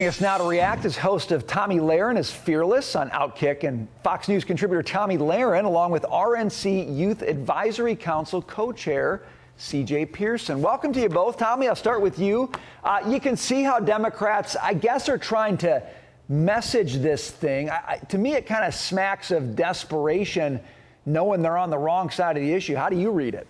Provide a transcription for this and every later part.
Us now to react is host of Tomi Lahren is Fearless on Outkick, and Fox News contributor Tomi Lahren, along with RNC Youth Advisory Council co-chair CJ Pearson. Welcome to you both. Tomi, I'll start with you. You can see how Democrats, I guess, are trying to message this thing. To me, it kind of smacks of desperation, knowing they're on the wrong side of the issue. How do you read it?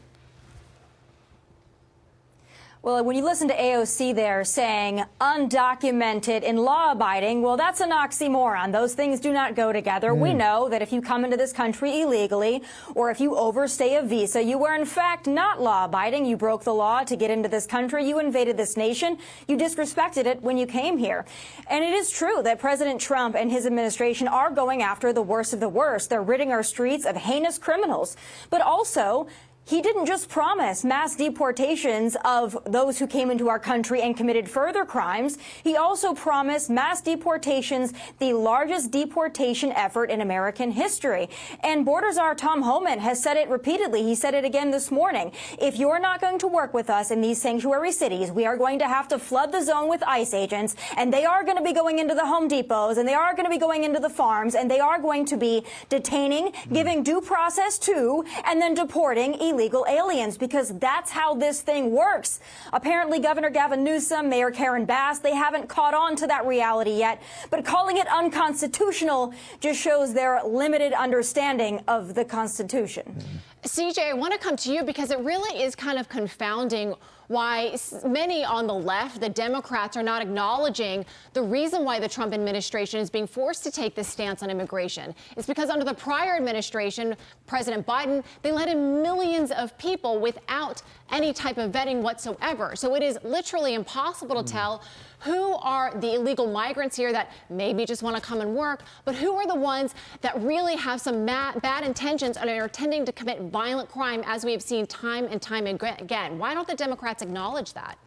Well, when you listen to AOC there saying undocumented and law-abiding, well, that's an oxymoron. Those things do not go together. We know that if you come into this country illegally or if you overstay a visa, you were in fact not law-abiding. You broke the law to get into this country. You invaded this nation. You disrespected it when you came here. And it is true that President Trump and his administration are going after the worst of the worst. They're ridding our streets of heinous criminals. But also, he didn't just promise mass deportations of those who came into our country and committed further crimes. He also promised mass deportations, the largest deportation effort in American history. And Border Czar Tom Homan has said it repeatedly. He said it again this morning. If you're not going to work with us in these sanctuary cities, we are going to have to flood the zone with ICE agents, and they are going to be going into the Home Depots, and they are going to be going into the farms, and they are going to be detaining, giving due process to, and then deporting illegal aliens, because that's how this thing works. Apparently, Governor Gavin Newsom, Mayor Karen Bass, they haven't caught on to that reality yet. But calling it unconstitutional just shows their limited understanding of the Constitution. CJ, I want to come to you because it really is kind of confounding why many on the left, the Democrats, are not acknowledging the reason why the Trump administration is being forced to take this stance on immigration. It's because under the prior administration, President Biden, they let in millions of people without any type of vetting whatsoever. So it is literally impossible to tell who are the illegal migrants here that maybe just want to come and work, but who are the ones that really have some bad intentions and are intending to commit violent crime, as we have seen time and time again. Why don't the Democrats acknowledge that?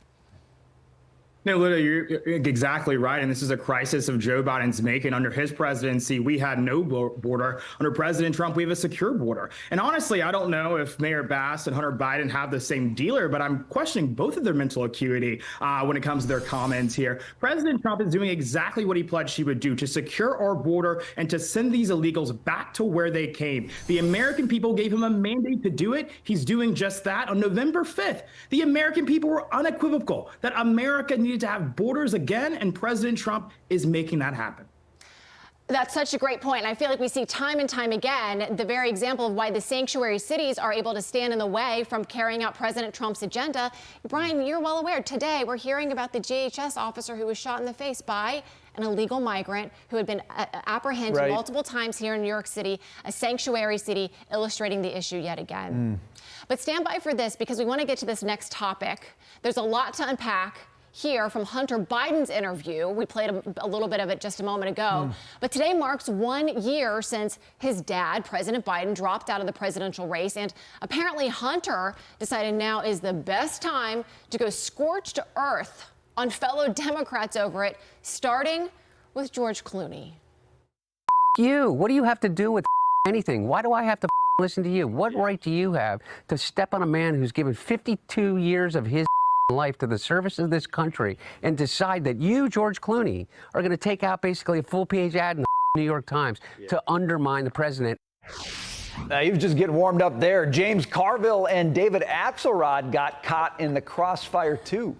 No, Lita, you're exactly right. And this is a crisis of Joe Biden's making. Under his presidency, we had no border. Under President Trump, we have a secure border. And honestly, I don't know if Mayor Bass and Hunter Biden have the same dealer, but I'm questioning both of their mental acuity when it comes to their comments here. President Trump is doing exactly what he pledged he would do, to secure our border and to send these illegals back to where they came. The American people gave him a mandate to do it. He's doing just that. On November 5th, the American people were unequivocal that America needed to have borders again, and President Trump is making that happen. That's such a great point. And I feel like we see time and time again the very example of why the sanctuary cities are able to stand in the way from carrying out President Trump's agenda. Brian, you're well aware, today we're hearing about the DHS officer who was shot in the face by an illegal migrant who had been apprehended multiple times here in New York City, a sanctuary city, illustrating the issue yet again. But stand by for this, because we want to get to this next topic. There's a lot to unpack here from Hunter Biden's interview. We played a little bit of it just a moment ago. But today marks 1 year since his dad, President Biden, dropped out of the presidential race. And apparently Hunter decided now is the best time to go scorched earth on fellow Democrats over it, starting with George Clooney. You, what do you have to do with anything? Why do I have to listen to you? What right do you have to step on a man who's given 52 years of his life to the service of this country and decide that you, George Clooney, are going to take out basically a full-page ad in the New York Times to undermine the president? Now, you're just getting warmed up there. James Carville and David Axelrod got caught in the crossfire, too.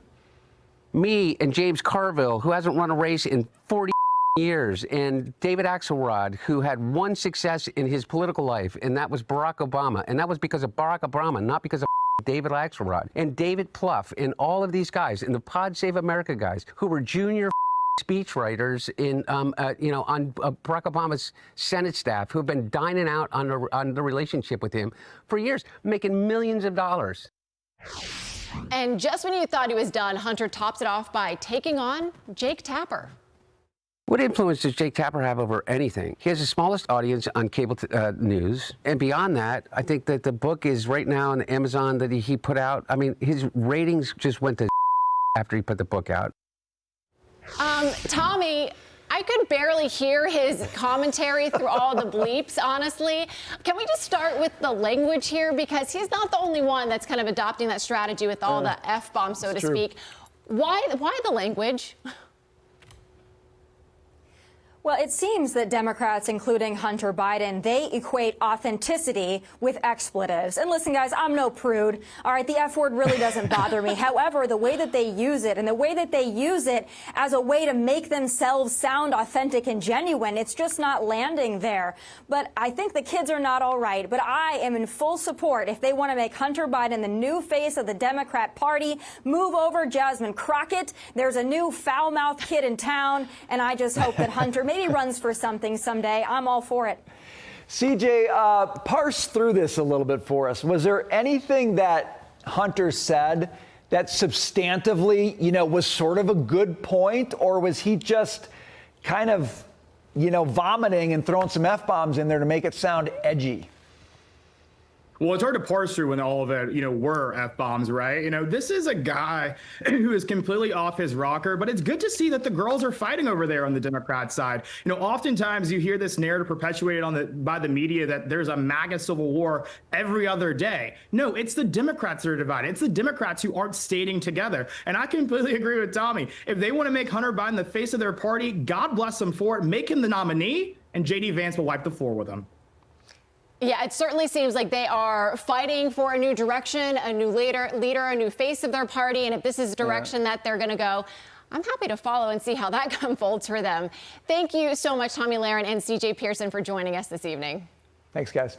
Me and James Carville, who hasn't run a race in 40 years, and David Axelrod, who had one success in his political life, and that was Barack Obama. And that was because of Barack Obama, not because of David Axelrod and David Plouffe and all of these guys and the Pod Save America guys who were junior speechwriters in, on Barack Obama's Senate staff, who have been dining out on the relationship with him for years, making millions of dollars. And just when you thought he was done, Hunter tops it off by taking on Jake Tapper. What influence does Jake Tapper have over anything? He has the smallest audience on cable news. And beyond that, I think that the book is right now on Amazon that he put out. I mean, his ratings just went to after he put the book out. Tomi, I could barely hear his commentary through all the bleeps, honestly. Can we just start with the language here? Because he's not the only one that's kind of adopting that strategy with all the F-bombs, so to speak. Why the language? Well, it seems that Democrats, including Hunter Biden, they equate authenticity with expletives. And listen, guys, I'm no prude. All right, the F word really doesn't bother me. However, the way that they use it and the way that they use it as a way to make themselves sound authentic and genuine, it's just not landing there. But I think the kids are not all right. But I am in full support if they want to make Hunter Biden the new face of the Democrat Party. Move over Jasmine Crockett. There's a new foul-mouthed kid in town, and I just hope that Hunter maybe runs for something someday. I'm all for it. CJ, parse through this a little bit for us. Was there anything that Hunter said that substantively, was sort of a good point, or was he just kind of, vomiting and throwing some F-bombs in there to make it sound edgy? Well, it's hard to parse through when all of it, were F-bombs, right? This is a guy who is completely off his rocker, but it's good to see that the girls are fighting over there on the Democrat side. Oftentimes you hear this narrative perpetuated by the media that there's a MAGA civil war every other day. No, it's the Democrats that are divided. It's the Democrats who aren't staying together. And I completely agree with Tommy. If they want to make Hunter Biden the face of their party, God bless them for it. Make him the nominee, and J.D. Vance will wipe the floor with him. Yeah, it certainly seems like they are fighting for a new direction, a new leader, a new face of their party. And if this is the direction that they're going to go, I'm happy to follow and see how that unfolds for them. Thank you so much, Tomi Lahren and CJ Pearson, for joining us this evening. Thanks, guys.